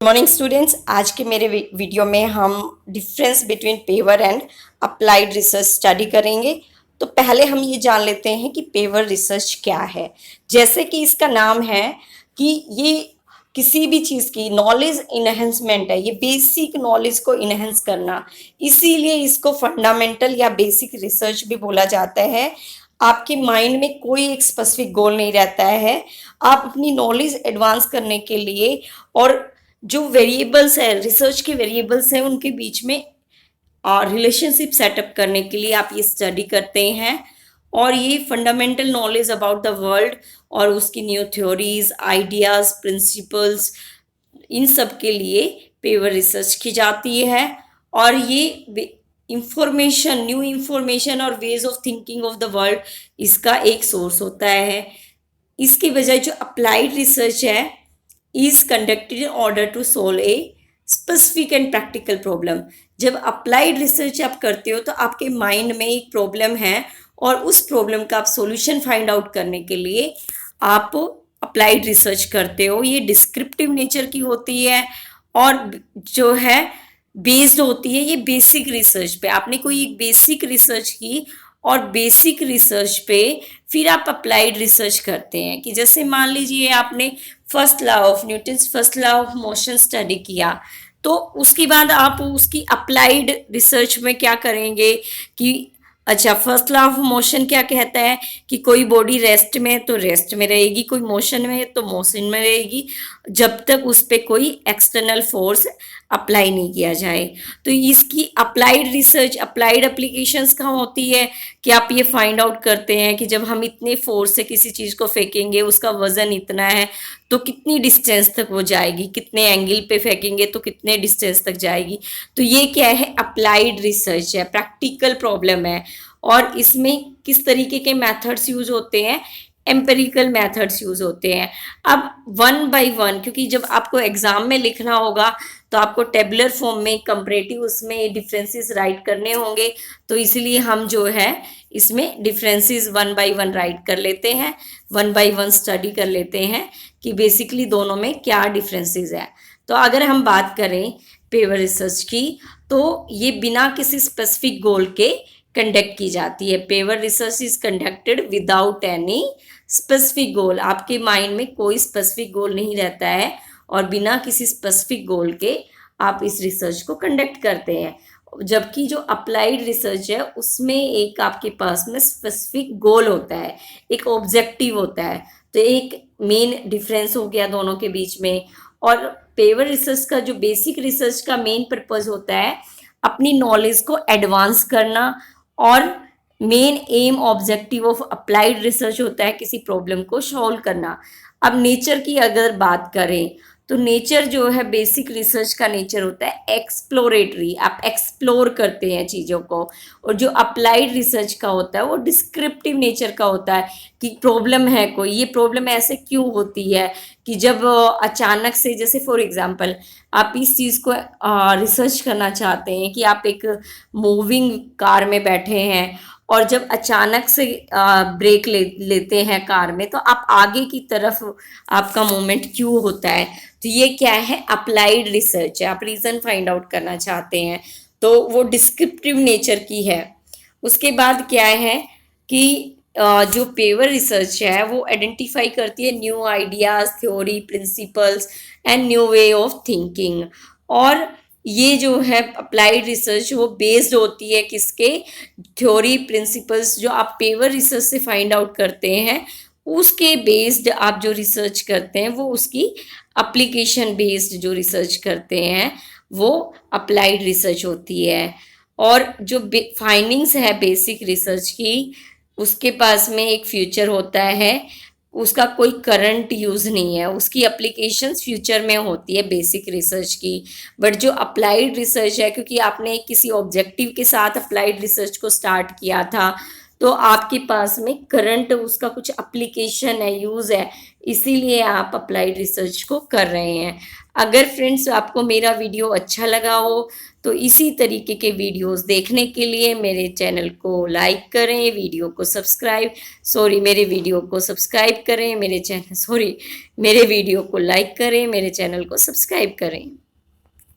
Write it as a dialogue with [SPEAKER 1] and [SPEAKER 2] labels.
[SPEAKER 1] Morning students, आज के मेरे वीडियो में हम difference between pure and applied research study करेंगे। तो पहले हम ये जान लेते हैं कि पेवर रिसर्च क्या है। जैसे कि इसका नाम है कि ये किसी भी चीज़ की नॉलेज इन्हेंसमेंट है, ये बेसिक नॉलेज को इन्हेंस करना, इसीलिए इसको फंडामेंटल या बेसिक रिसर्च भी बोला जाता है। आपके माइंड में कोई एक स्पेसिफिक गोल नहीं रहता है, आप अपनी नॉलेज एडवांस करने के लिए और जो वेरिएबल्स है, रिसर्च के वेरिएबल्स हैं, उनके बीच में रिलेशनशिप सेटअप करने के लिए आप ये स्टडी करते हैं। और ये fundamental knowledge about the world और उसकी न्यू थ्योरीज, आइडियाज, प्रिंसिपल्स, इन सब के लिए पेवर रिसर्च की जाती है। और ये इंफॉर्मेशन, न्यू इंफॉर्मेशन और ways of thinking of the world, इसका एक सोर्स होता है। इसके बजाय जो अप्लाइड रिसर्च है is conducted in order to solve a specific and practical problem। जब अप्लाइड रिसर्च आप करते हो तो आपके माइंड में एक प्रॉब्लम है और उस प्रॉब्लम का आप सॉल्यूशन फाइंड आउट करने के लिए आप अप्लाइड रिसर्च करते हो। ये डिस्क्रिप्टिव नेचर की होती है और जो है बेस्ड होती है ये बेसिक रिसर्च पे। आपने कोई एक बेसिक रिसर्च की और बेसिक रिसर्च पे फिर आप अप्लाइड रिसर्च करते हैं। कि जैसे मान लीजिए आपने Newton's first law of motion study किया, तो उसके बाद आप उसकी अप्लाइड रिसर्च में क्या करेंगे कि अच्छा, फर्स्ट लॉ ऑफ मोशन क्या कहता है कि कोई बॉडी रेस्ट में तो रेस्ट में रहेगी, कोई मोशन में तो मोशन में रहेगी, जब तक उस पर कोई एक्सटर्नल फोर्स अप्लाई नहीं किया जाए। तो इसकी अप्लाइड रिसर्च, अप्लाइड एप्लीकेशंस कहाँ होती है कि आप ये फाइंड आउट करते हैं कि जब हम इतने फोर्स से किसी चीज़ को फेंकेंगे, उसका वजन इतना है तो कितनी डिस्टेंस तक वो जाएगी, कितने एंगल पे फेंकेंगे तो कितने डिस्टेंस तक जाएगी। तो ये क्या है, अप्लाइड रिसर्च है, प्रैक्टिकल प्रॉब्लम है। और इसमें किस तरीके के मेथड्स यूज होते हैं, एम्पेरिकल मेथड्स यूज होते हैं। अब वन बाय वन, क्योंकि जब आपको एग्जाम में लिखना होगा तो आपको टेबुलर फॉर्म में कंपैरेटिव उसमें डिफरेंसेस राइट करने होंगे, तो इसलिए हम जो है इसमें differences one by one right कर लेते हैं, वन बाय वन स्टडी कर लेते हैं कि बेसिकली दोनों में क्या डिफरेंसेस है। तो अगर हम बात करें पेवर रिसर्च की, तो ये बिना किसी स्पेसिफिक गोल के कंडक्ट की जाती है। Pure research is conducted without any specific goal. आपके माइंड में कोई स्पेसिफिक गोल नहीं रहता है और बिना किसी स्पेसिफिक गोल के आप इस रिसर्च को कंडक्ट करते हैं। जबकि जो अप्लाइड रिसर्च है उसमें एक आपके पास में स्पेसिफिक गोल होता है, एक ऑब्जेक्टिव होता है। तो एक मेन डिफरेंस हो गया दोनों के बीच में। और पेवर रिसर्च का जो बेसिक रिसर्च का मेन पर्पज होता है अपनी नॉलेज को एडवांस करना, और main M objective of applied research होता है किसी प्रॉब्लम को सॉल्व करना। अब नेचर की अगर बात करें तो नेचर जो है, बेसिक रिसर्च का नेचर होता है एक्सप्लोरेटरी, आप एक्सप्लोर करते हैं चीज़ों को। और जो अप्लाइड रिसर्च का होता है वो डिस्क्रिप्टिव नेचर का होता है कि प्रॉब्लम है कोई, ये प्रॉब्लम ऐसे क्यों होती है कि जब अचानक से, जैसे फॉर एग्जांपल आप इस चीज़ को रिसर्च करना चाहते हैं कि आप एक मूविंग कार में बैठे हैं और जब अचानक से ब्रेक लेते हैं कार में, तो आप आगे की तरफ आपका मूवमेंट क्यों होता है। तो ये क्या है, अप्लाइड रिसर्च है, आप रीज़न फाइंड आउट करना चाहते हैं, तो वो डिस्क्रिप्टिव नेचर की है। उसके बाद क्या है कि जो पेवर रिसर्च है वो आइडेंटिफाई करती है new ideas, theory, principles and new way of thinking. और ये जो है अप्लाइड रिसर्च वो बेस्ड होती है किसके, थ्योरी, प्रिंसिपल्स जो आप पेवर रिसर्च से फाइंड आउट करते हैं उसके बेस्ड आप जो रिसर्च करते हैं, वो उसकी एप्लीकेशन बेस्ड जो रिसर्च करते हैं वो अप्लाइड रिसर्च होती है। और जो फाइंडिंग्स है बेसिक रिसर्च की, उसके पास में एक फ्यूचर होता है, उसका कोई करंट यूज़ नहीं है, उसकी एप्लीकेशंस फ्यूचर में होती है बेसिक रिसर्च की। बट जो अप्लाइड रिसर्च है, क्योंकि आपने किसी ऑब्जेक्टिव के साथ अप्लाइड रिसर्च को स्टार्ट किया था, तो आपके पास में करंट उसका कुछ एप्लीकेशन है, यूज़ है, इसीलिए आप अप्लाइड रिसर्च को कर रहे हैं। अगर फ्रेंड्स आपको मेरा वीडियो अच्छा लगा हो तो इसी तरीके के वीडियोस देखने के लिए मेरे चैनल को लाइक करें, मेरे वीडियो को सब्सक्राइब करें, मेरे वीडियो को लाइक करें, मेरे चैनल को सब्सक्राइब करें।